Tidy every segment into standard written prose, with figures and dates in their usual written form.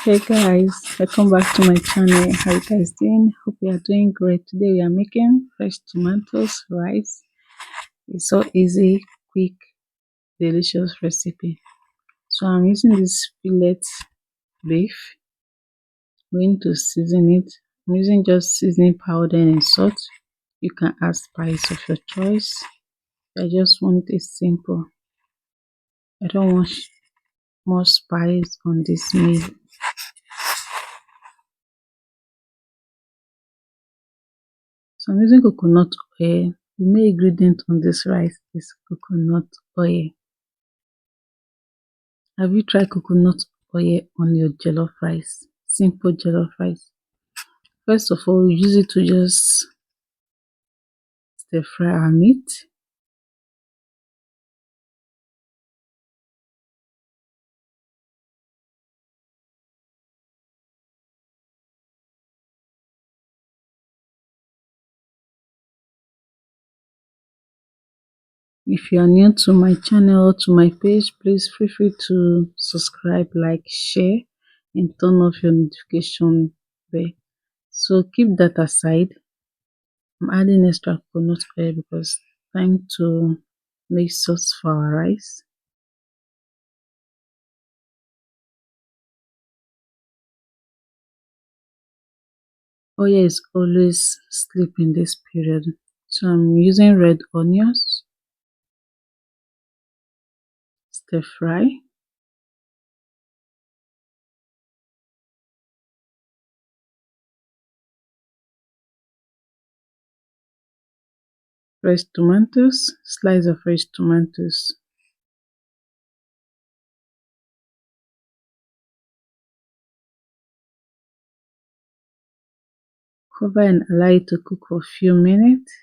Hey guys, welcome back to my channel. How you guys doing? Hope you are doing great. Today we are making fresh tomatoes rice. It's so easy, quick, delicious recipe. So I'm using this fillet beef. I'm going to season it. I'm using just seasoning powder and salt. You can add spice of your choice. I just want it simple. I don't want more spice on this meal. So I'm using coconut oil. The main ingredient on this rice is coconut oil. Have you tried coconut oil on your jollof rice? Simple jollof rice. First of all, we use it to just stir fry our meat. If you are new to my channel or to my page, please feel free to subscribe, like, share, and turn off your notification bell. So keep that aside. I'm adding extra coconut oil because time to make sauce for our rice. Oil is always sleep in this period. So I'm using red onions, stir fry, fresh tomatoes, slice of fresh tomatoes. Cover and allow it to cook for a few minutes.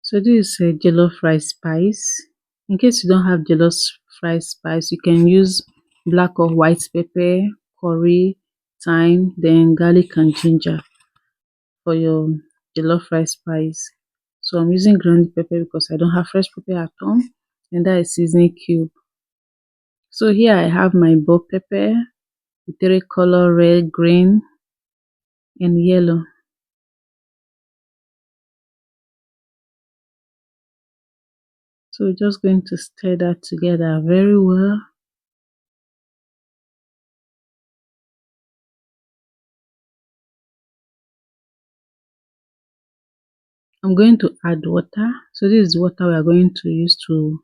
So this is a jollof rice spice. In case you don't have jollof rice spice, you can use black or white pepper, curry, thyme, then garlic and ginger for your jollof rice spice. So I'm using ground pepper because I don't have fresh pepper at home, and that is seasoning cube. So here I have my bell pepper, the three color red, green, and yellow. So we're just going to stir that together very well. I'm going to add water. So this is water we are going to use to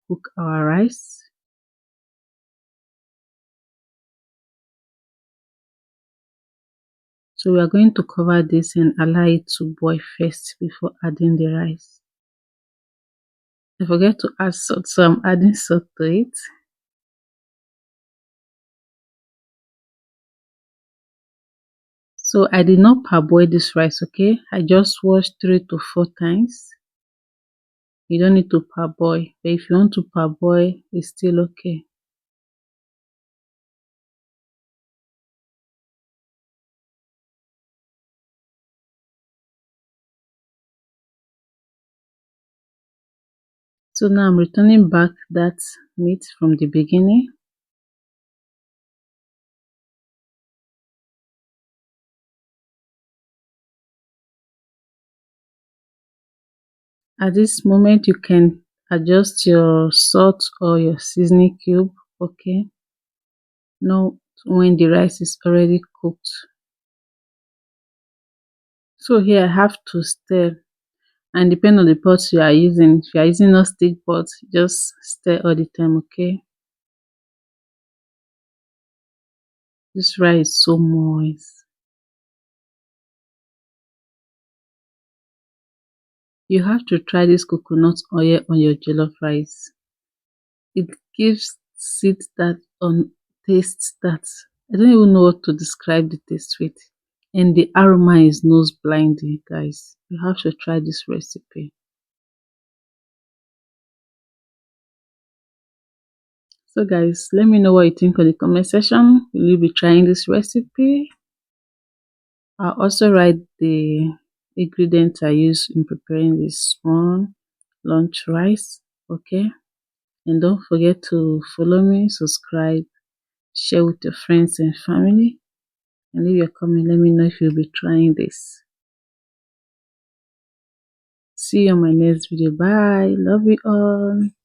cook our rice. So we are going to cover this and allow it to boil first before adding the rice. I forget to add salt, so I'm adding salt to it. So I did not parboil this rice, okay? I just washed 3 to 4 times. You don't need to parboil, but if you want to parboil, it's still okay. So now I'm returning back that meat from the beginning. At this moment, you can adjust your salt or your seasoning cube, okay? Now, when the rice is already cooked. So here I have to stir, and depend on the pot you are using. If you are using a stick pot, just stir all the time, okay? This rice is so moist. You have to try this coconut oil on your jollof rice. It gives it that taste that I don't even know what to describe the taste with. And the aroma is nose blinding, guys. You have to try this recipe. So guys, let me know what you think on the comment section. Will you be trying this recipe? I'll also write the ingredients I use in preparing this small lunch rice. Okay, and don't forget to follow me, subscribe, share with your friends and family, and leave your comment. Let me know if you'll be trying this. See you on my next video. Bye. Love you all.